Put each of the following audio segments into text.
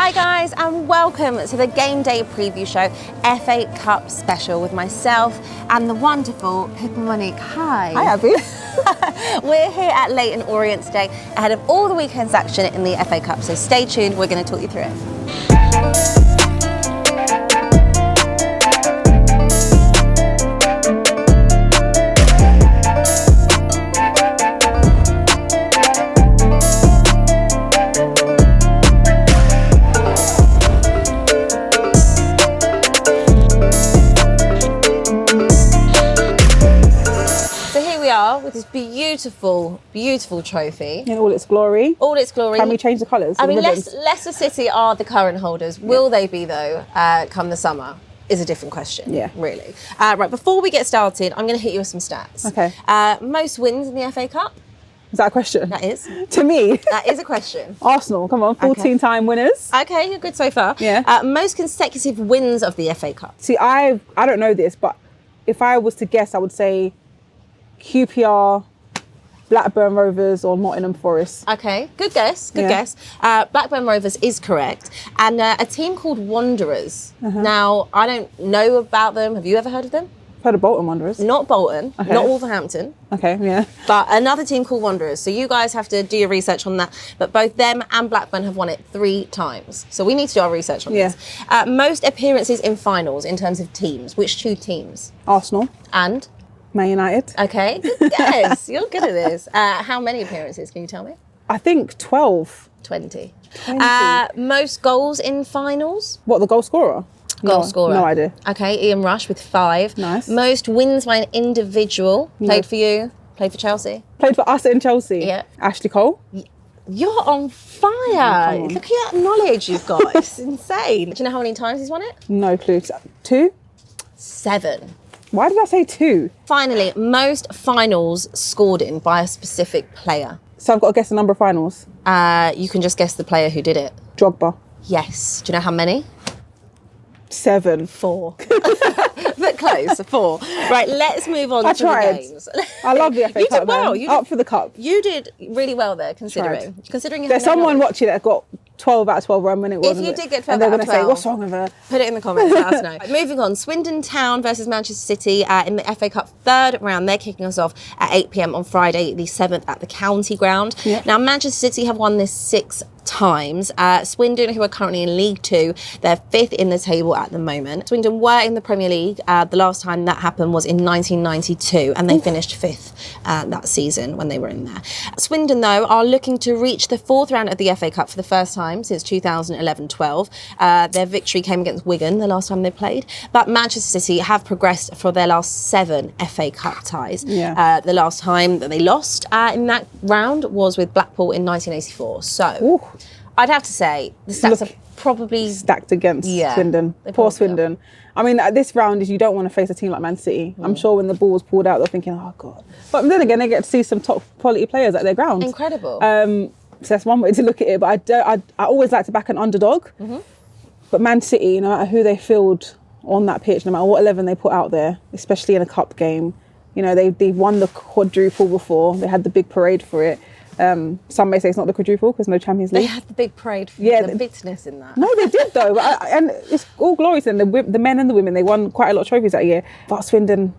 Hi guys, and welcome to the game day preview show, FA Cup special with myself and the wonderful Pippa Monique. Hi. Hi Abby. We're here at Leyton Orient today ahead of all the weekend's action in the FA Cup, so stay tuned, we're going to talk you through it. With this beautiful trophy. In all its glory. All its glory. Can we change the colours? I mean, Leicester City are the current holders. Will they be, though, come the summer? Is a different question. Yeah. Really. Right, before we get started, I'm going to hit you with some stats. Okay. Most wins in the FA Cup? Is that a question? That is. To me? That is a question. Arsenal, come on, 14-time winners. Okay, you're good so far. Yeah. Most consecutive wins of the FA Cup? See, I don't know this, but if I was to guess, I would say QPR, Blackburn Rovers or Nottingham Forest. Okay, good guess, guess. Blackburn Rovers is correct. And a team called Wanderers. Now, I don't know about them. Have you ever heard of them? Heard of Bolton Wanderers. Not Bolton, Okay. not Wolverhampton. Okay, yeah. But another team called Wanderers. So you guys have to do your research on that. But both them and Blackburn have won it 3 times. So we need to do our research on this. Most appearances in finals in terms of teams. Which 2 teams? Arsenal. And? Man United. Okay, good guess. You're good at this. How many appearances, can you tell me? I think 12. 20. 20. Most goals in finals? What, the goal scorer? Goal scorer. No idea. Okay, Ian Rush with 5. Nice. Most wins by an individual. Played for you, played for Chelsea. Played for us in Chelsea. Yeah. Ashley Cole. You're on fire. on. Look at that knowledge you've got. It's insane. Do you know how many times he's won it? No clue. 2? 7. Why did I say 2? Finally, most finals scored in by a specific player. So I've got to guess the number of finals. You can just guess the player who did it. Drogba. Yes. Do you know how many? 7. 4. But close, 4. Right, let's move on to tried. the games. I love the FA You Cup. did well. Man. You Up for the cup. You did really well there, considering. Considering you There's had no someone knowledge. watching that got 12 out of 12 when it was. If you did get 12 and they're out of going to say, 12. what's wrong with her? Put it in the comments, let us know. Right, moving on, Swindon Town versus Manchester City in the FA Cup 3rd round. They're kicking us off at 8 p.m. on Friday, the 7th at the County Ground. Yeah. Now, Manchester City have won this 6 times. Swindon, who are currently in League 2, they're 5th in the table at the moment. Swindon were in the Premier League. The last time that happened was in 1992, and they finished 5th that season when they were in there. Swindon, though, are looking to reach the 4th round of the FA Cup for the first time since 2011-12. Their victory came against Wigan the last time they played, but Manchester City have progressed for their last 7 FA Cup ties. Yeah. The last time that they lost in that round was with Blackpool in 1984. So Ooh. I'd have to say the stats are probably Stacked against Swindon. they Poor probably are. Swindon. I mean, at this round is you don't want to face a team like Man City. I'm sure when the ball was pulled out, they're thinking, oh, God. But then again, they get to see some top quality players at their ground. incredible. So that's one way to look at it. But I always like to back an underdog. But Man City, no matter who they field on that pitch, no matter what 11 they put out there, especially in a cup game, you know, they've won the quadruple before. They had the big parade for it. Some may say it's not the quadruple because no Champions League. They had the big parade for Yeah, the bitterness in that. No, they did though. But and it's all glory to them. The men and the women, they won quite a lot of trophies that year. But Swindon,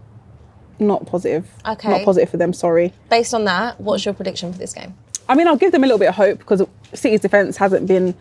not positive. Okay. Not positive for them, sorry. Based on that, what's your prediction for this game? I mean, I'll give them a little bit of hope because City's defence hasn't been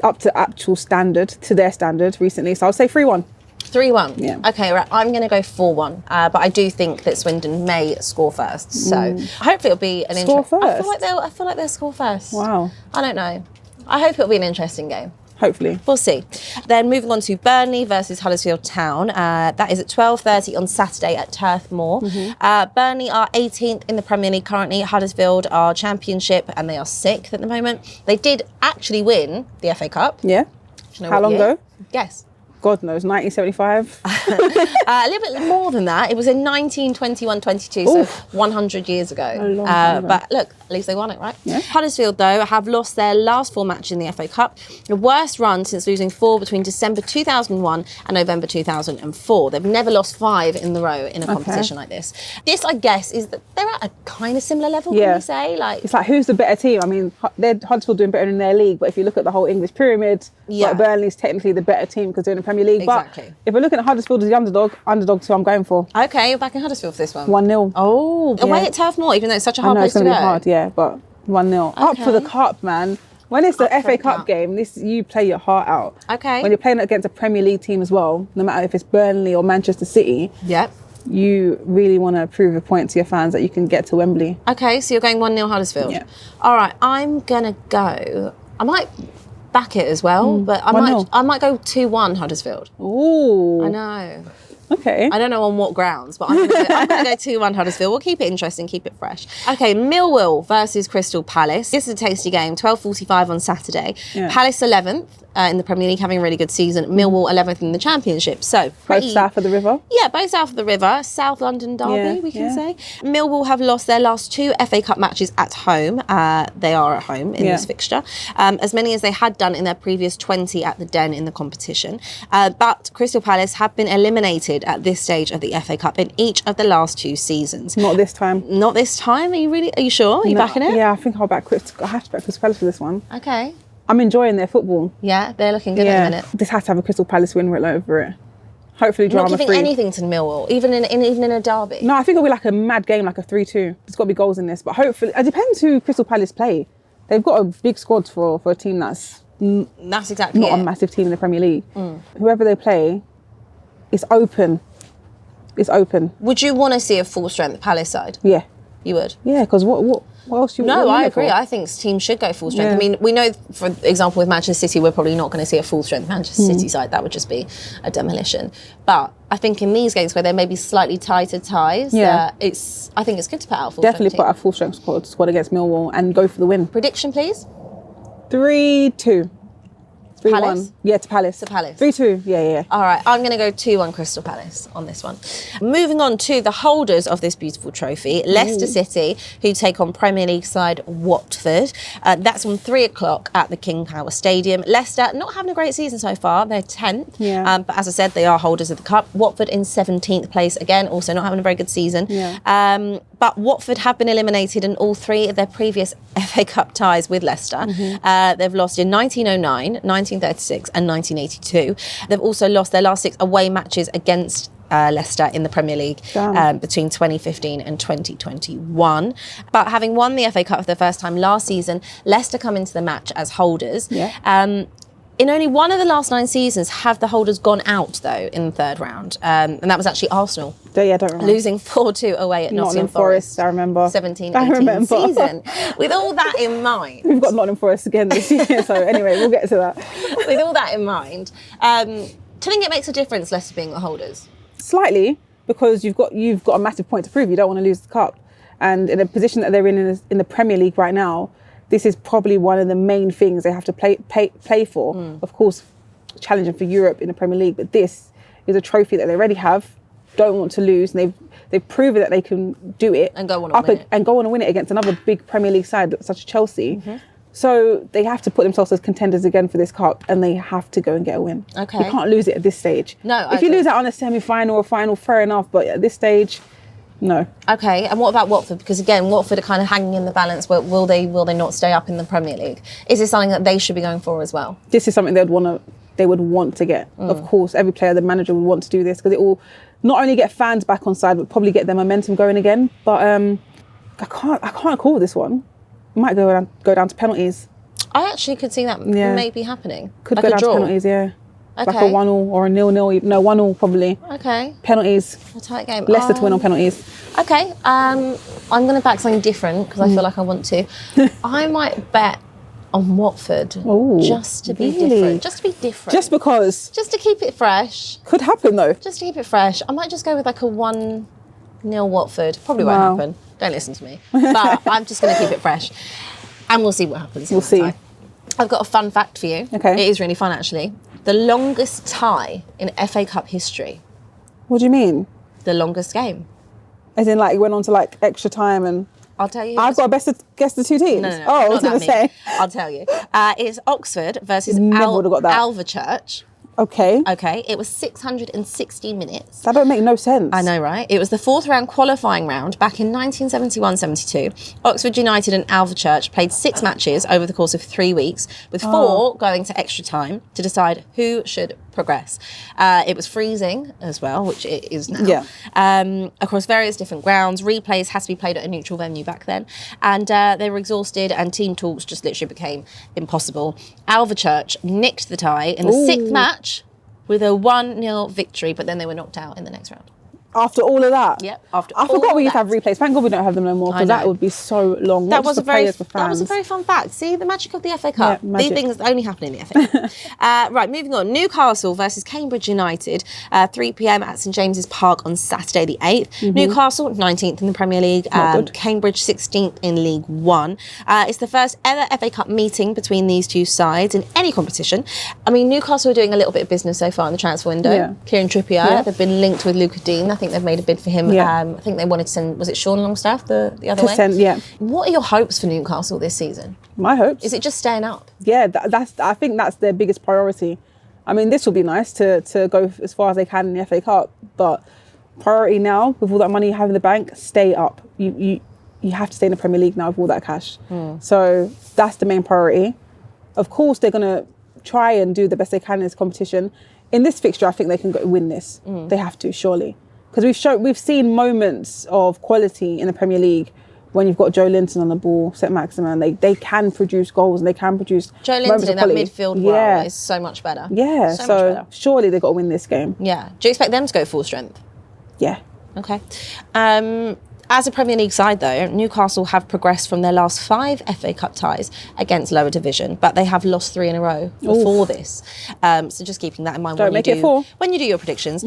up to actual standard, to their standard recently. So I'll say 3-1. 3-1. Yeah. Okay, right. I'm going to go 4-1. But I do think that Swindon may score first. So hopefully it'll be an Score interesting. first? I feel like they'll score first. Wow. I don't know. I hope it'll be an interesting game. Hopefully. We'll see. Then moving on to Burnley versus Huddersfield Town. That is at 12:30 on Saturday at Turf Moor. Burnley are 18th in the Premier League currently. Huddersfield are Championship and they are 6th at the moment. They did actually win the FA Cup. Yeah. Do you know How what long year? ago? Guess. God knows, 1975. A little bit more than that. It was in 1921-22, so 100 years ago. A long time ago. But look, At least they won it, right? Yeah. Huddersfield, though, have lost their last 4 matches in the FA Cup. The worst run since losing 4 between December 2001 and November 2004. They've never lost 5 in a row in a competition like this. This, I guess, is that they're at a kind of similar level, can we say? Like, it's like, who's the better team? I mean, they're Huddersfield doing better in their league, but if you look at the whole English pyramid, like Burnley's technically the better team because they're in the Premier League. Exactly. But if we're looking at Huddersfield as the underdog who I'm going for. Okay, you're back in Huddersfield for this one. 1-0. Oh, away at Turf Moor, even though it's such a hard place to go. I know, it's going to be hard, but 1-0. Okay. Up for the cup, man. When it's the FA Cup game, you play your heart out. Okay. When you're playing against a Premier League team as well, no matter if it's Burnley or Manchester City, you really want to prove a point to your fans that you can get to Wembley. Okay, so you're going 1-0 Huddersfield. Yeah. All right, I'm going to go... I might back it as well, but I might go 2-1 Huddersfield. Ooh. I know. Okay. I don't know on what grounds, but I'm going to go 2-1 Huddersfield. We'll keep it interesting, keep it fresh. Okay, Milwall versus Crystal Palace. This is a tasty game, 12:45 on Saturday. Yeah. Palace 11th in the Premier League, having a really good season. Millwall 11th in the Championship. So both south of the river? Yeah, both south of the river. South London derby, we can say. Millwall have lost their last 2 FA Cup matches at home. They are at home in this fixture. As many as they had done in their previous 20 at the Den in the competition. But Crystal Palace have been eliminated at this stage of the FA Cup in each of the last 2 seasons. Not this time. Not this time? Are you sure? Are you backing it? Yeah, I think I have to back Crystal Palace for this one. Okay. I'm enjoying their football. Yeah, they're looking good at the minute. This has to have a Crystal Palace win right over it. Hopefully drama-free. Not giving anything to Millwall, even in a derby? No, I think it'll be like a mad game, like a 3-2. There's got to be goals in this. But hopefully, it depends who Crystal Palace play. They've got a big squad for a team that's exactly not a massive team in the Premier League. Whoever they play, it's open. It's open. Would you want to see a full-strength Palace side? Yeah. You would? Yeah, because what else do you want? No, I agree. I think teams should go full strength. I mean, we know, for example, with Manchester City, we're probably not going to see a full strength Manchester City side. That would just be a demolition. But I think in these games where there may be slightly tighter ties, I think it's good to put out a full Definitely strength put out a full strength squad against Millwall and go for the win. Prediction, please? 3-2. 3-1. Palace? Yeah, to Palace. To Palace. 3-2. Yeah. All right, I'm going to go 2-1 Crystal Palace on this one. Moving on to the holders of this beautiful trophy, Leicester City, who take on Premier League side Watford. That's on 3 o'clock at the King Power Stadium. Leicester not having a great season so far. They're 10th. Yeah. But as I said, they are holders of the cup. Watford in 17th place, again, also not having a very good season. Yeah. But Watford have been eliminated in all 3 of their previous FA Cup ties with Leicester. They've lost in 1909, 1936 and 1982. They've also lost their last 6 away matches against Leicester in the Premier League between 2015 and 2021. But having won the FA Cup for the first time last season, Leicester come into the match as holders. Yeah. In only one of the last 9 seasons have the holders gone out, though, in the 3rd round. And that was actually Arsenal. Yeah, I don't remember. Losing 4-2 away at Nottingham Forest. I remember. 17-18 season. With all that in mind. We've got Nottingham Forest again this year, so anyway, we'll get to that. With all that in mind, do you think it makes a difference, Leicester being the holders? Slightly, because you've got a massive point to prove. You don't want to lose the cup. And in a position that they're in the Premier League right now, this is probably one of the main things they have to play for. Of course, challenging for Europe in the Premier League, but this is a trophy that they already have, don't want to lose, and they've proven that they can do it and go on and win it against another big Premier League side such as Chelsea. So they have to put themselves as contenders again for this cup, and they have to go and get a win. Okay, you can't lose it at this stage. No, if you lose out on a semi-final or final, fair enough, but at this stage, no. Okay, and what about Watford? Because again, Watford are kind of hanging in the balance. Will they not stay up in the Premier League? Is this something that they should be going for as well? This is something they would want to get. Of course, every player, the manager would want to do this because it will not only get fans back on side, but probably get their momentum going again. But I can't call this one. It might go down to penalties. I actually could see that maybe happening. Could like go down to penalties, yeah. Okay. Like a 1-0 or a 0-0. No, 1-0 probably. Okay. Penalties. A tight game. Leicester to win on penalties. Okay. I'm going to back something different because I feel like I want to. I might bet on Watford. Ooh, just to be different. Just to be different. Just because. Just to keep it fresh. Could happen though. Just to keep it fresh. I might just go with like a 1-0 Watford. Probably won't happen. Don't listen to me. But I'm just going to keep it fresh. And we'll see what happens. We'll see. I've got a fun fact for you. Okay. It is really fun actually. The longest tie in FA Cup history. What do you mean? The longest game. As in like it went on to like extra time and... I'll tell you. I've got to guess the two teams. No, no, no. Oh, I not was going to that say. I'll tell you. It's Oxford versus Never would've got that. Alvechurch. Okay. Okay, it was 660 minutes. That don't make no sense. I know, right? It was the fourth round qualifying round back in 1971-72. Oxford United and Alvechurch played 6 matches over the course of 3 weeks, with 4 going to extra time to decide who should progress. It was freezing as well, which it is now. Yeah. Across various different grounds. Replays had to be played at a neutral venue back then. And they were exhausted and team talks just literally became impossible. Alvechurch nicked the tie in the 6th match with a 1-0 victory, but then they were knocked out in the next round. After all of that? Yep. I forgot we used to have replays. Thank God we don't have them no more, because that would be so long. That was a very fun fact. See, the magic of the FA Cup. Yeah, These things only happen in the FA Cup. Right, moving on. Newcastle versus Cambridge United, 3 p.m. at St James's Park on Saturday the 8th. Newcastle, 19th in the Premier League. Cambridge, 16th in League One. It's the first ever FA Cup meeting between these two sides in any competition. I mean, Newcastle are doing a little bit of business so far in the transfer window. Yeah. Kieran Trippier, they've been linked with Luca Dean. I think they've made a bid for him. I think they wanted to send, was it Sean Longstaff the other way? Yeah. What are your hopes for Newcastle this season? My hopes? Is it just staying up? Yeah, I think that's their biggest priority. I mean, this will be nice to go as far as they can in the FA Cup, but priority now, with all that money you have in the bank, stay up. You have to stay in the Premier League now with all that cash. So that's the main priority. Of course, they're going to try and do the best they can in this competition. In this fixture, I think they can win this. They have to, surely. Because we've seen moments of quality in the Premier League when you've got Joe Linton on the ball, St Maximin. They can produce goals and they can produce Joe moments Linton in of that quality. midfield role is so much better. Yeah, so much better. Surely they've got to win this game. Yeah. Do you expect them to go full strength? Yeah. Okay. As a Premier League side, though, Newcastle have progressed from their last 5 FA Cup ties against lower division, but they have lost 3 in a row before this. So just keeping that in mind when you do your predictions.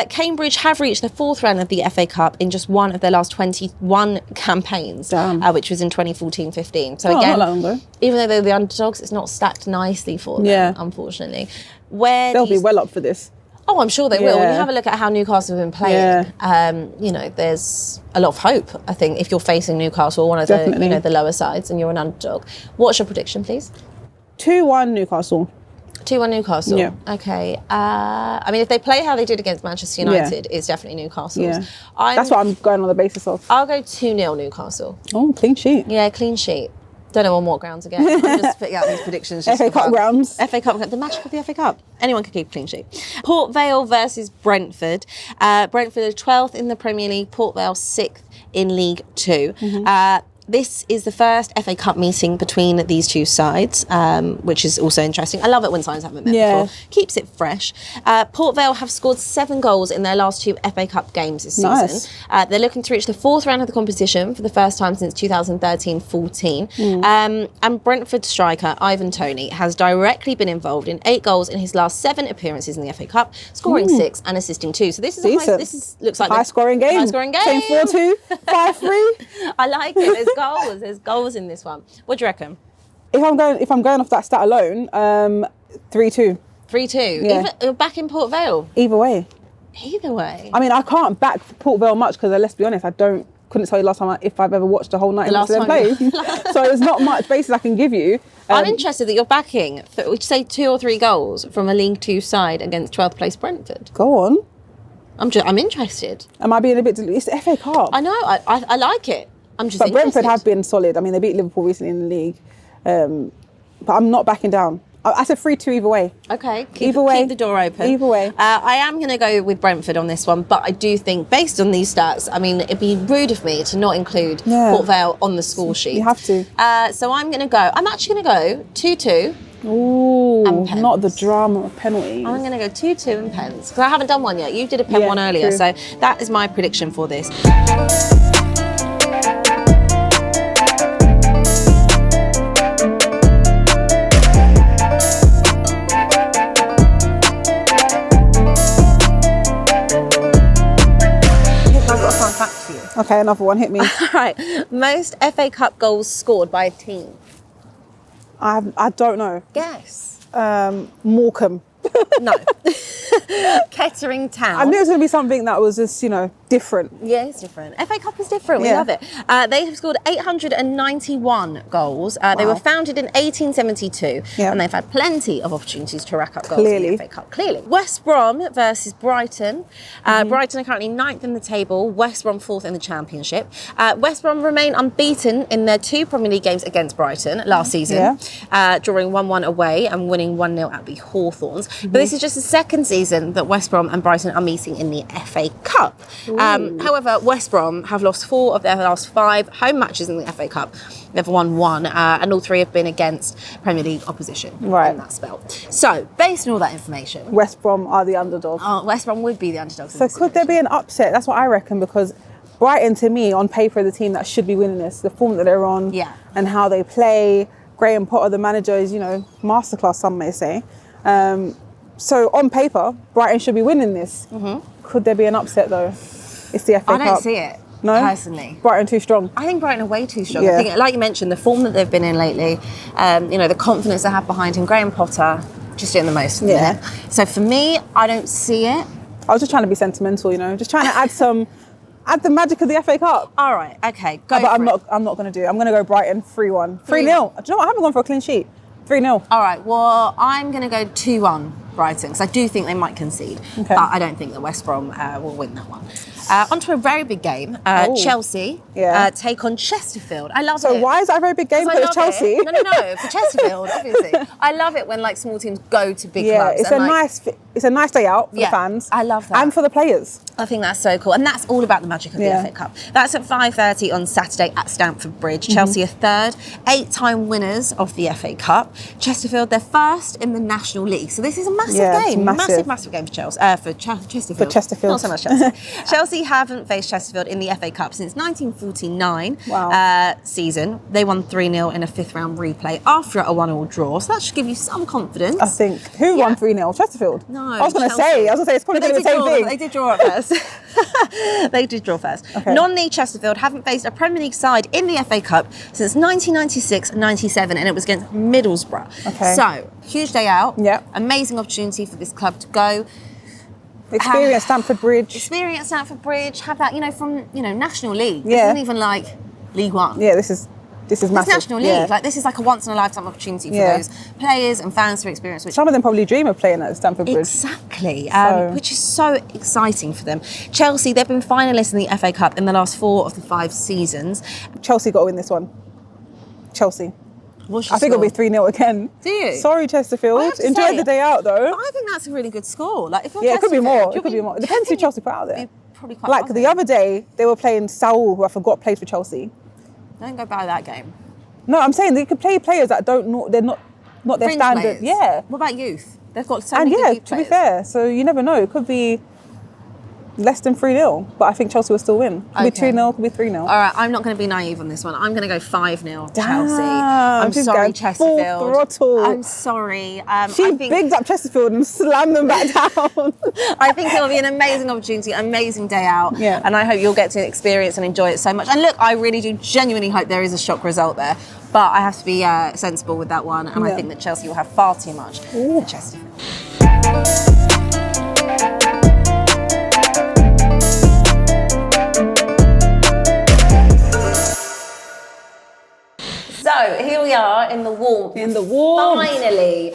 Cambridge have reached the 4th round of the FA Cup in just one of their last 21 campaigns, which was in 2014-15. So again, not long ago. Even though they're the underdogs, it's not stacked nicely for them, unfortunately. They'll be well up for this. Oh, I'm sure they will. When you have a look at how Newcastle have been playing, there's a lot of hope, I think, if you're facing Newcastle, one of the the lower sides, and you're an underdog. What's your prediction, please? 2-1 Newcastle. 2-1 Newcastle? Yeah. Okay. I mean, if they play how they did against Manchester United, it's definitely Newcastle's. Yeah. That's what I'm going on the basis of. I'll go 2-0 Newcastle. Oh, clean sheet. Yeah, clean sheet. Don't know on what grounds again. I'm just picking out these predictions. FA Cup grounds. FA Cup, the magic of the FA Cup. Anyone could keep a clean sheet. Port Vale versus Brentford. Brentford are 12th in the Premier League. Port Vale 6th in League 2. This is the first FA Cup meeting between these two sides, which is also interesting. I love it when sides haven't met before. Keeps it fresh. Port Vale have scored 7 goals in their last 2 FA Cup games this season. They're looking to reach the 4th round of the competition for the first time since 2013-14. And Brentford striker Ivan Toney has directly been involved in 8 goals in his last 7 appearances in the FA Cup, scoring 6 and assisting 2. So this is looks like high scoring game. 4-2, 5-3. I like it. There's goals in this one. What do you reckon? If I'm going off that stat alone, 3-2. 3-2. Yeah. You're back in Port Vale. Either way. I mean, I can't back Port Vale much because let's be honest, couldn't tell you last time if I've ever watched a whole night of them play. So there's not much basis I can give you. I'm interested that you're backing, would you say 2 or 3 goals from a League 2 side against 12th place Brentford? Go on. I'm interested. Am I being a bit? It's the FA Cup. I know. I like it. I'm just. But Brentford have been solid. I mean, they beat Liverpool recently in the league, but I'm not backing down. I said 3-2 either way. Okay. Keep the door open. Either way. I am going to go with Brentford on this one, but I do think, based on these stats, I mean, it'd be rude of me to not include Port Vale on the score sheet. You have to. So I'm actually going to go 2-2. Ooh, not the drama of penalties. I'm going to go 2-2 and pens, because I haven't done one yet. You did a pen one earlier, true. So that is my prediction for this. Okay, another one. Hit me. Right. Most FA Cup goals scored by a team. I don't know. Guess. Morecambe. No. Kettering Town. I knew it was going to be something that was just, different. Yeah, it's different. FA Cup is different. We Yeah. love it. They have scored 891 goals. They were founded in 1872, Yeah. and they've had plenty of opportunities to rack up goals in Clearly. the FA Cup. Clearly. West Brom versus Brighton. Brighton are currently 9th in the table. West Brom 4th in the Championship. West Brom remain unbeaten in their 2 Premier League games against Brighton last season, drawing 1-1 away and winning 1-0 at the Hawthorns. But this is just the second season that West Brom and Brighton are meeting in the FA Cup. However, West Brom have lost 4 of their last 5 home matches in the FA Cup. They've won 1, and all 3 have been against Premier League opposition in that spell. So, based on all that information, West Brom are the underdog. West Brom would be the underdogs. So could there be an upset? That's what I reckon, because Brighton, to me, on paper, are the team that should be winning this. The form that they're on, and how they play. Graham Potter, the manager, is, masterclass, some may say. So on paper, Brighton should be winning this. Could there be an upset though? It's the FA Cup. I don't see it. No? Personally. Brighton too strong. I think Brighton are way too strong. I think, like you mentioned, the form that they've been in lately, the confidence they have behind him, Graham Potter, just doing the most. Yeah. So for me, I don't see it. I was just trying to be sentimental, just trying to add the magic of the FA Cup. All right, okay, go but for it. I'm not going to do it. I'm going to go Brighton 3-1. 3-0. Do you know what? I haven't gone for a clean sheet. 3-0. All right, well, I'm going to go 2-1 Brighton, because I do think they might concede. Okay. But I don't think that West Brom will win that one. On to a very big game. Chelsea take on Chesterfield. I love it. So why is that a very big game? Because it's Chelsea. No, for Chesterfield, obviously. I love it when small teams go to big clubs. It's a nice day out for the fans. I love that. And for the players. I think that's so cool. And that's all about the magic of the FA Cup. That's at 5:30 on Saturday at Stamford Bridge. Chelsea are 3rd, 8-time winners of the FA Cup. Chesterfield, they're 1st in the National League. So this is a massive game. Massive game for Chelsea. For Chesterfield. For Chesterfield. Not so much Chelsea. Chelsea haven't faced Chesterfield in the FA Cup since 1949 season. They won 3-0 in a 5th round replay after a 1-1 draw. So that should give you some confidence. I think. Who won 3-0? Chesterfield? No. I was going to say it's probably going to be the same thing. They did draw at first. They did draw first. Okay. Non-league Chesterfield haven't faced a Premier League side in the FA Cup since 1996-97, and it was against Middlesbrough. Okay. So, huge day out. Yeah. Amazing opportunity for this club to go. Experience Stamford Bridge. Have that, from, National League. This isn't even like League One. Yeah, this is massive. It's National League. This is like a once-in-a-lifetime opportunity for those players and fans to experience. Some of them probably dream of playing at Stamford Bridge. Exactly, which is so exciting for them. Chelsea, they've been finalists in the FA Cup in the last 4 of the 5 seasons. Chelsea got to win this one. Chelsea. I think it'll be 3-0 again. Do you? Sorry, Chesterfield. Enjoy the day out, though. I think that's a really good score. If it could be more. It depends who Chelsea put out there. Probably quite the other day, they were playing Saul, who I forgot played for Chelsea. Don't go by that game. No, I'm saying they could play players that they're not their Fringe standard. Players. Yeah. What about youth? They've got so many good youth to players. be fair, so you never know. It could be less than 3-0, but I think Chelsea will still win. Could be 2-0, could be 3-0. All right, I'm not going to be naive on this one. I'm going to go 5-0 Chelsea. I'm sorry, Chesterfield. Full throttle. I'm sorry. She bigged up Chesterfield and slammed them back down. I think it'll be an amazing opportunity, amazing day out. Yeah. And I hope you'll get to experience and enjoy it so much. And look, I really do genuinely hope there is a shock result there. But I have to be sensible with that one. And I think that Chelsea will have far too much for Chesterfield. So here we are in the warmth. Finally.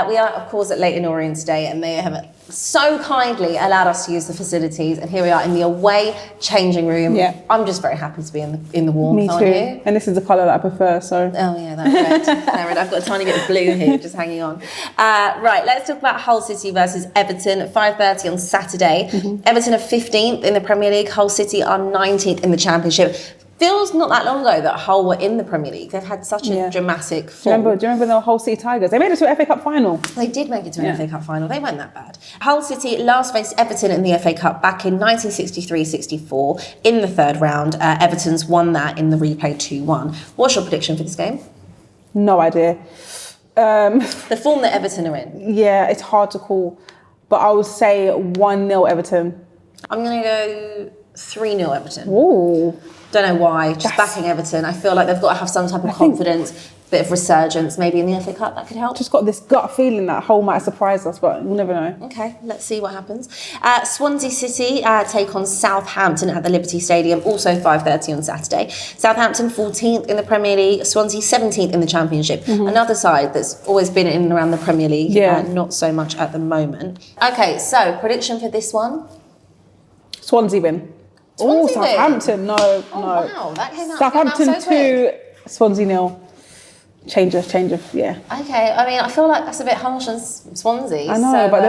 We are, of course, at Leyton Orient today, and they have so kindly allowed us to use the facilities. And here we are in the away changing room. Yeah. I'm just very happy to be in the warmth. Me too. You? And this is the colour that I prefer. So. Oh yeah, that's red. I've got a tiny bit of blue here, just hanging on. Right, let's talk about Hull City versus Everton at 5:30 on Saturday. Everton are 15th in the Premier League. Hull City are 19th in the Championship. Feels not that long ago that Hull were in the Premier League. They've had such a dramatic fall. Do you remember the Hull City Tigers? They made it to an FA Cup final. They did make it to an FA Cup final. They weren't that bad. Hull City last faced Everton in the FA Cup back in 1963-64 in the 3rd round. Everton's won that in the replay 2-1. What's your prediction for this game? No idea. The form that Everton are in. Yeah, it's hard to call. But I would say 1-0 Everton. I'm going to go 3-0 Everton. Ooh. Don't know why, just backing Everton. I feel like they've got to have some type of confidence. bit of resurgence maybe in the FA Cup, that could help. Just got this gut feeling that Hull might surprise us, but we'll never know. Okay, let's see what happens. Swansea City take on Southampton at the Liberty Stadium, also 5:30 on Saturday. Southampton 14th in the Premier League, Swansea 17th in the Championship. Another side that's always been in and around the Premier League, not so much at the moment. Okay, so prediction for this one? Swansea win. Oh, Southampton, no. Wow, that came out Southampton so quick. 2, Swansea 0. Change of, yeah. Okay, I mean, I feel like that's a bit harsh on Swansea. I know, but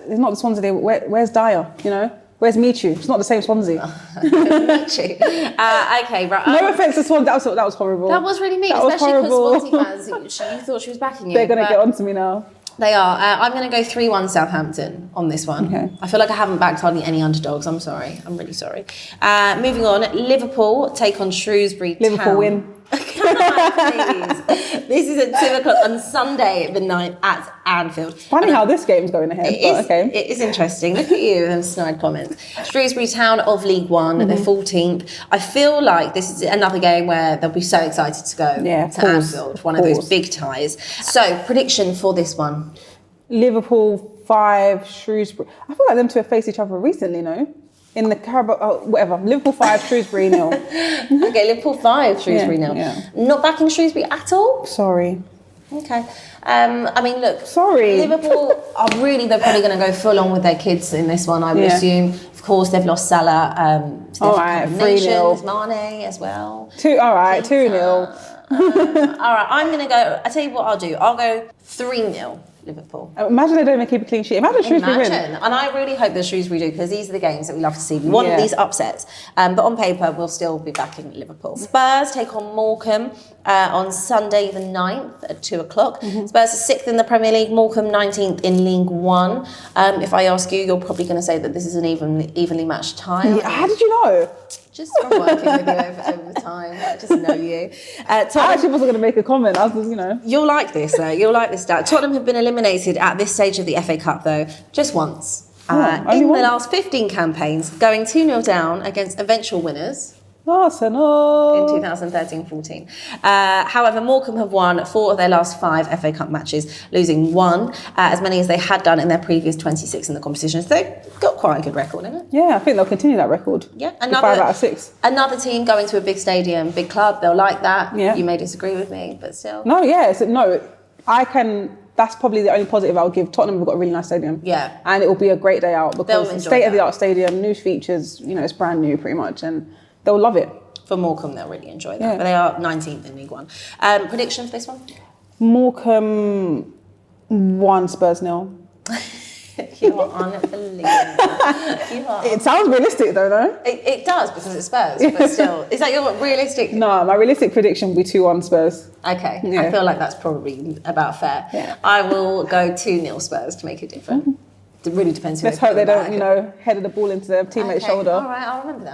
it's not the Swansea. Where's Dyer, you know? Where's Michu? It's not the same Swansea. Michu. Okay, right. No offence to Swansea, that was horrible. That was really mean, especially because Swansea fans, you thought she was backing you. They're going to get on to me now. They are. I'm going to go 3-1 Southampton on this one. Okay. I feel like I haven't backed hardly any underdogs. I'm sorry. I'm really sorry. Moving on, Liverpool take on Shrewsbury Liverpool Town. win. Come on, please. This is at 2 o'clock on Sunday at midnight at Anfield. Funny how this game's going ahead, but okay. It is interesting. Look at you, them snide comments. Shrewsbury Town of League One, they're 14th. I feel like this is another game where they'll be so excited to go to Anfield, one of those big ties. So, prediction for this one? Liverpool 5, Shrewsbury. I feel like them two have faced each other recently, no? In the Carabao, whatever. Liverpool 5, Shrewsbury 0. Okay, Liverpool 5, Shrewsbury 0. Yeah. Not backing Shrewsbury at all? Sorry. Okay. I mean, look. Sorry. Liverpool are they're probably going to go full on with their kids in this one, I would assume. Of course, they've lost Salah. All right, 3-0. Mane as well. 2-0. All right. I'm going to go, I'll tell you what I'll do. I'll go 3-0. Liverpool. Imagine they don't even keep a clean sheet. Imagine Shrewsbury win. And I really hope that Shrewsbury do, because these are the games that we love to see. We want these upsets. But on paper, we'll still be backing Liverpool. Spurs take on Morcombe on Sunday the 9th at 2 o'clock. Spurs are 6th in the Premier League, Morcombe 19th in League One. If I ask you, you're probably going to say that this is an evenly matched tie. Yeah, how did you know? Just from working with you over time. I just know you. I actually wasn't going to make a comment. I was, You'll like this, though. You'll like this, Dad. Tottenham have been eliminated at this stage of the FA Cup, though, just once. In the last 15 campaigns, going 2-0 down against eventual winners. Arsenal. In 2013-14. However, Morcombe have won 4 of their last 5 FA Cup matches, losing 1, as many as they had done in their previous 26 in the competition. So they've got quite a good record, isn't it? Yeah, I think they'll continue that record. Yeah, 5 out of 6. Another team going to a big stadium, big club, they'll like that. Yeah. You may disagree with me, but still. No, that's probably the only positive I'll give. Tottenham have got a really nice stadium. Yeah. And it will be a great day out because it's state-of-the-art stadium, new features, it's brand new pretty much, and they'll love it. For Morecambe, they'll really enjoy that. Yeah. But they are 19th in League One. Prediction for this one? Morecambe 1, Spurs 0. You are unbelievable. It sounds realistic though, no? It does, because it's Spurs, but still. Is that your realistic? No, my realistic prediction will be 2-1 Spurs. Okay, yeah. I feel like that's probably about fair. Yeah. I will go 2-0 Spurs to make it different. It really depends who. Let's hope they don't, header the ball into their teammate's shoulder. All right, I'll remember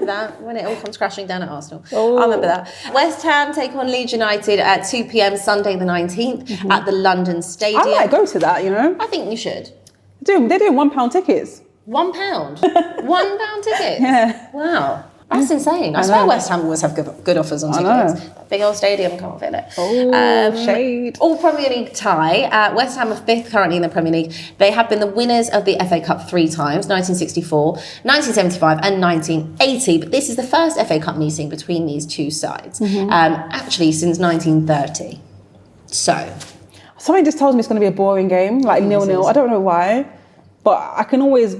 that. When it all comes crashing down at Arsenal. I'll remember that. West Ham take on Leeds United at 2 p.m. Sunday the 19th at the London Stadium. I might go to that, I think you should. They're doing £1 tickets. £1? £1 tickets? Yeah. Wow. That's insane. I swear West Ham always have good offers on tickets. That big old stadium, can't fit it. Shade. All Premier League tie. West Ham are 5th currently in the Premier League. They have been the winners of the FA Cup 3 times, 1964, 1975 and 1980. But this is the first FA Cup meeting between these two sides, actually since 1930. So... Something just tells me it's going to be a boring game, like 0-0. I don't know why, but I can always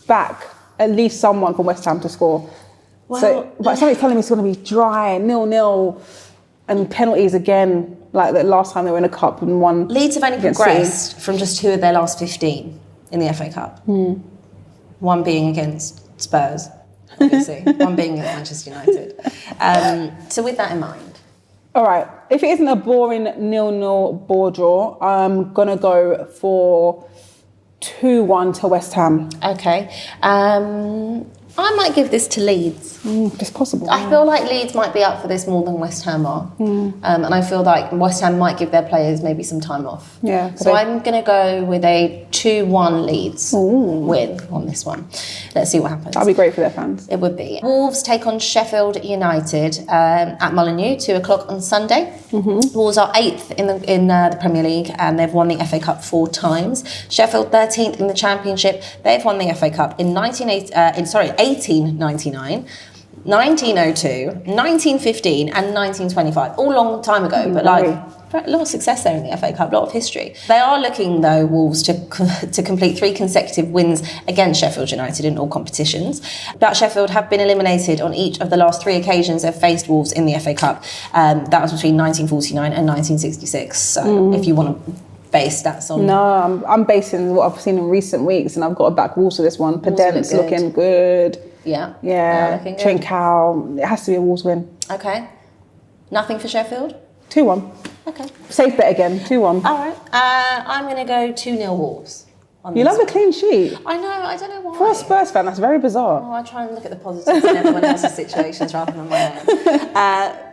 back at least someone from West Ham to score. Well, but something's telling me it's going to be dry, 0-0, and penalties again, like the last time they were in a cup and won. Leeds have only progressed from just 2 of their last 15 in the FA Cup. One being against Spurs, obviously. One being against Manchester United. So with that in mind. All right, if it isn't a boring 0-0 ball draw, I'm going to go for 2-1 to West Ham. Okay. I might give this to Leeds. It's possible. I feel like Leeds might be up for this more than West Ham are. And I feel like West Ham might give their players maybe some time off. Yeah. So I'm going to go with a 2-1 Leeds win on this one. Let's see what happens. That'd be great for their fans. It would be. Wolves take on Sheffield United at Molineux, 2 o'clock on Sunday. Wolves are 8th in the Premier League, and they've won the FA Cup 4 times. Sheffield 13th in the Championship. They've won the FA Cup in 1899. 1902, 1915 and 1925, all long time ago, but like a lot of success there in the FA Cup, a lot of history. They are looking, though, Wolves, to complete 3 consecutive wins against Sheffield United in all competitions. But Sheffield have been eliminated on each of the last 3 occasions they've faced Wolves in the FA Cup. That was between 1949 and 1966. So if you want to base stats on... No, I'm basing what I've seen in recent weeks, and I've got to back Wolves for this one. Pedent's looking good. Yeah. Trincao. It has to be a Wolves win. Okay. Nothing for Sheffield? 2-1. Okay. Safe bet again, 2-1. All right. I'm going to go 2-0 Wolves. You love a clean sheet. I know, I don't know why. For a Spurs fan, that's very bizarre. Oh, I try and look at the positives in everyone else's situations rather than my own.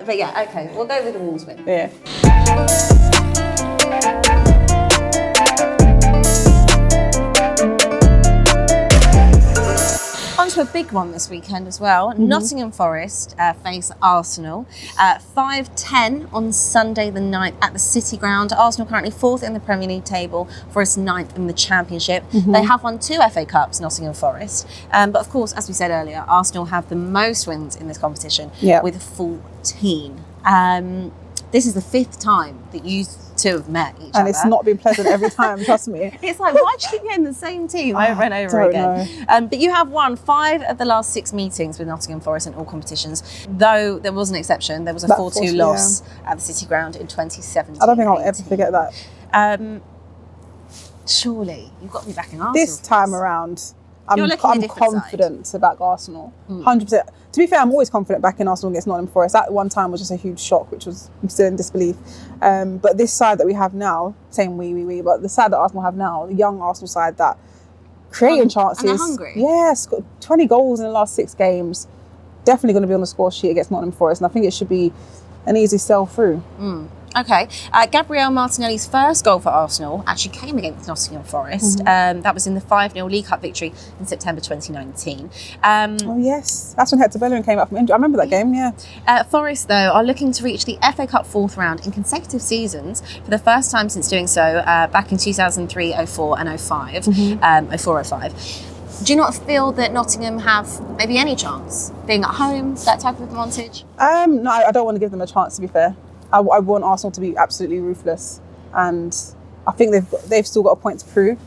But yeah, okay, we'll go with the Wolves win. Yeah. On to a big one this weekend as well. Nottingham Forest face Arsenal. 5:10 on Sunday the 9th at the City Ground. Arsenal currently 4th in the Premier League table, Forest 9th in the Championship. They have won 2 FA Cups, Nottingham Forest. But of course, as we said earlier, Arsenal have the most wins in this competition with 14. This is the 5th time that you two have met each other. And it's not been pleasant every time, trust me. It's like, why do you keep getting the same team over and over again? But you have won 5 of the last 6 meetings with Nottingham Forest in all competitions, though there was an exception. There was a 4-2 loss at the City Ground in 2017. I don't think I'll ever forget that. Surely, you've got to be backing Arsenal. This time around, I'm confident to back Arsenal. 100%. To be fair, I'm always confident backing Arsenal against Nottingham Forest. That one time was just a huge shock, which was, I'm still in disbelief. But this side that we have now, saying but the side that Arsenal have now, the young Arsenal side that creating chances. And they're hungry. Yes, got 20 goals in the last 6 games. Definitely going to be on the score sheet against Nottingham Forest. And I think it should be an easy sell through. Okay. Gabriel Martinelli's first goal for Arsenal actually came against Nottingham Forest. That was in the 5-0 League Cup victory in September 2019. Oh, yes. That's when Hector Bellerin came up from injury. I remember that game, Forest, though, are looking to reach the FA Cup 4th round in consecutive seasons for the first time since doing so back in 2003, 04 and 05, 04-05. Do you not feel that Nottingham have maybe any chance, being at home, that type of advantage? No, I don't want to give them a chance, to be fair. I want Arsenal to be absolutely ruthless, and I think they've still got a point to prove.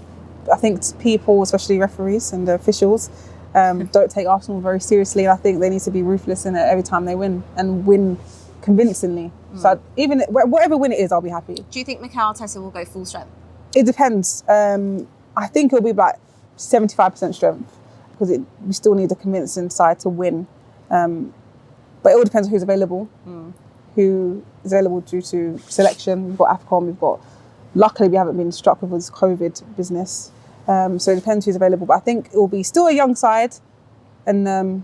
I think people, especially referees and officials, don't take Arsenal very seriously. I think they need to be ruthless in it every time they win, and win convincingly. So even whatever win it is, I'll be happy. Do you think Mikel Arteta will go full strength? It depends. I think it'll be like 75% strength, because we still need a convincing side to win. But it all depends on who's available. Who is available due to selection. We've got AFCON, luckily we haven't been struck with this COVID business. So it depends who's available. But I think it will be still a young side, and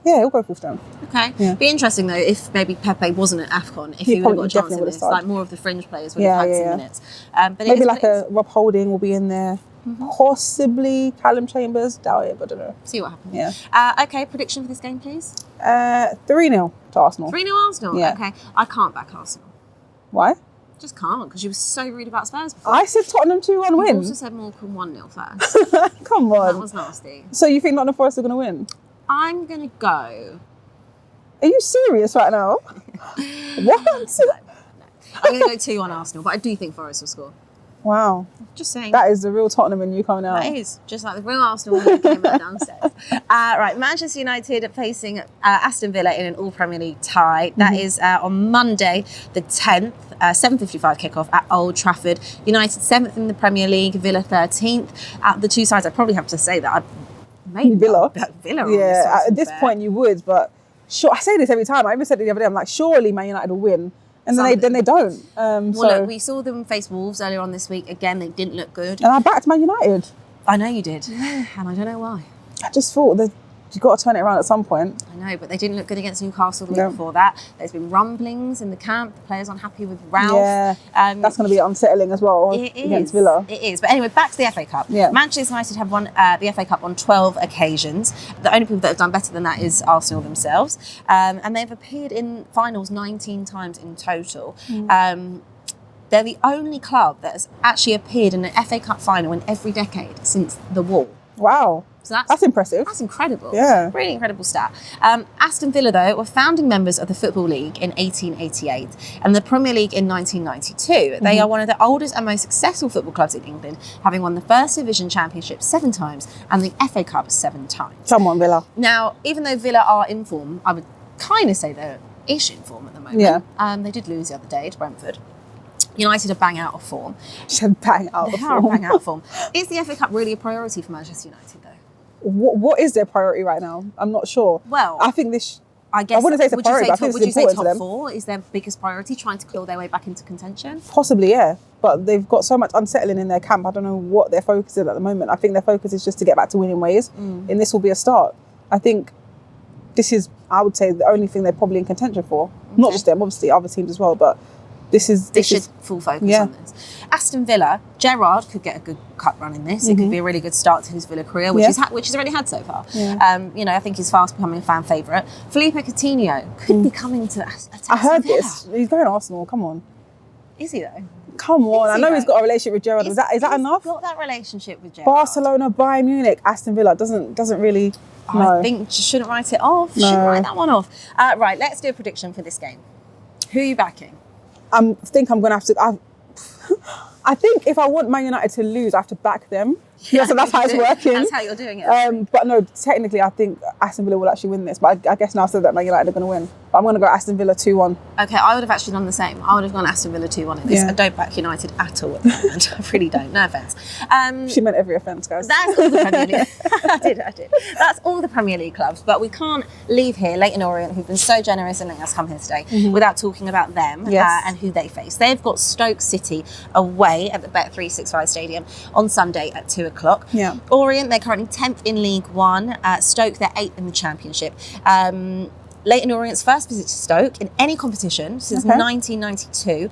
it'll go full strength. Okay. Yeah. Be interesting though if maybe Pepe wasn't at AFCON, if he would have got a chance in this. Like more of the fringe players would have had some minutes. But maybe like a Rob Holding will be in there. Possibly Callum Chambers, doubt it, but I don't know. See what happens. Yeah. Okay, prediction for this game, please. 3-0 to Arsenal. 3-0 Arsenal. Yeah. Okay, I can't back Arsenal. Why? Just can't, because you were so rude about Spurs before. I said Tottenham 2-1 win. You also said Morcombe 1-0 first. Come on. That was nasty. So you think Nottingham Forest are going to win? I'm going to go. Are you serious right now? What? No. I'm going to go 2-1 Arsenal, but I do think Forest will score. Wow. Just saying. That is the real Tottenham in you coming out. That is. Just like the real Arsenal when they came out downstairs. Right, Manchester United facing Aston Villa in an all-Premier League tie. That is on Monday the 10th, 7:55 kickoff at Old Trafford. United 7th in the Premier League, Villa 13th. Out the two sides, I probably have to say that I'd made Villa. Yeah, at this point you would, but sure, I say this every time. I even said it the other day, I'm like, surely Man United will win. And then they don't. Look, we saw them face Wolves earlier on this week. Again, they didn't look good. And I backed Man United. I know you did. And I don't know why. I just thought You've got to turn it around at some point. I know, but they didn't look good against Newcastle the week before that. There's been rumblings in the camp. The players aren't happy with Ralph. Yeah, that's going to be unsettling as well against Villa. It is. But anyway, back to the FA Cup. Yeah. Manchester United have won the FA Cup on 12 occasions. The only people that have done better than that is Arsenal themselves. And they've appeared in finals 19 times in total. They're the only club that has actually appeared in an FA Cup final in every decade since the Wall. Wow. So that's impressive. That's incredible. Yeah. Really incredible stat. Aston Villa, though, were founding members of the Football League in 1888 and the Premier League in 1992. They are one of the oldest and most successful football clubs in England, having won the First Division Championship 7 times and the FA Cup 7 times. Come on, Villa. Now, even though Villa are in form, I would kind of say they're ish in form at the moment. Yeah. They did lose the other day to Brentford. United are bang out of form. Bang out of form. Bang out of form. Is the FA Cup really a priority for Manchester United, though? What is their priority right now? I'm not sure. Well, I think this. I guess. I wouldn't say it's a priority. I think Would you it's say important to top them. 4 is their biggest priority, trying to claw their way back into contention? Possibly, yeah. But they've got so much unsettling in their camp. I don't know what their focus is at the moment. I think their focus is just to get back to winning ways, and this will be a start. I think this is, I would say, the only thing they're probably in contention for. Okay. Not just them, obviously other teams as well, but. They should full focus on this. Aston Villa, Gerrard could get a good cup run in this. It could be a really good start to his Villa career, which he's already had so far. Yeah. I think he's fast becoming a fan favourite. Felipe Coutinho could be coming to Aston Villa. I heard this. He's going to Arsenal. Come on. Is he though? Come on. I know he's got a relationship with Gerrard. Is that enough? He's got that relationship with Gerrard. Barcelona, Bayern Munich, Aston Villa doesn't really. I think just shouldn't write it off. No. Shouldn't write that one off. Right, let's do a prediction for this game. Who are you backing? I think I'm going to have to... I think if I want Man United to lose, I have to back them. Yeah, so that's how it's working. That's how you're doing it. But no, technically, I think Aston Villa will actually win this. But I guess now I've said that Man United are going to win. But I'm going to go Aston Villa 2-1. Okay, I would have actually done the same. I would have gone Aston Villa 2-1 in this. Yeah. I don't back United at all at the moment. I really don't. No offence. She meant every offence, guys. That's all the Premier League. I did. That's all the Premier League clubs. But we can't leave here Leyton Orient, who've been so generous in letting us come here today, without talking about them and who they face. They've got Stoke City away at the Bet365 Stadium on Sunday at 2 o'clock. Yeah. Orient, they're currently 10th in League One. Stoke, they're 8th in the Championship. Leyton Orient's first visit to Stoke in any competition since 1992,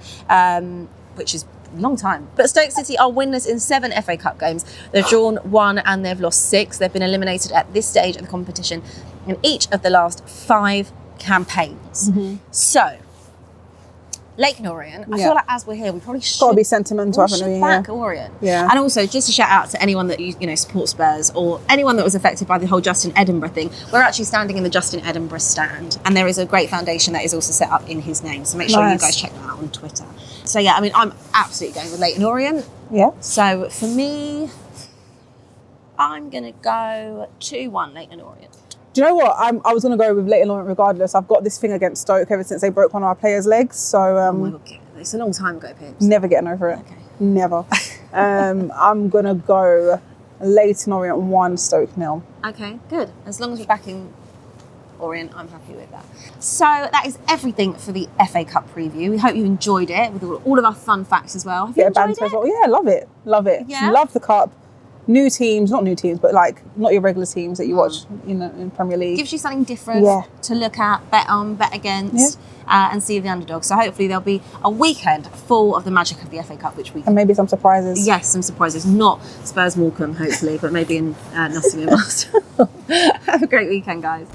which is a long time. But Stoke City are winners in 7 FA Cup games. They've drawn 1 and they've lost 6. They've been eliminated at this stage of the competition in each of the last 5 campaigns. So, Leyton Orient, I feel like as we're here, we probably should... Got to be sentimental, haven't we? back Orient. Yeah. And also, just a shout out to anyone that you know supports Spurs or anyone that was affected by the whole Justin Edinburgh thing. We're actually standing in the Justin Edinburgh stand, and there is a great foundation that is also set up in his name. So make sure you guys check that out on Twitter. So yeah, I mean, I'm absolutely going with Leyton Orient. Yeah. So for me, I'm going to go 2-1 Leyton Orient. Do you know what? I was going to go with Leyton Orient regardless. I've got this thing against Stoke ever since they broke one of our players' legs. So oh my God, it's a long time ago, Pips. Never getting over it. Okay. Never. I'm going to go Leyton Orient 1, Stoke 0. Okay, good. As long as we're backing Orient, I'm happy with that. So that is everything for the FA Cup preview. We hope you enjoyed it with all of our fun facts as well. Have you enjoyed it? As well. Yeah, love it. Love it. Yeah? Love the cup. Not new teams, but like not your regular teams that you watch, in Premier League. Gives you something different to look at, bet on, bet against, and see the underdog. So hopefully there'll be a weekend full of the magic of the FA Cup, which we and maybe some surprises. Yes, some surprises. Not Spurs Morcombe, hopefully, but maybe in Nottingham. Have a great weekend, guys.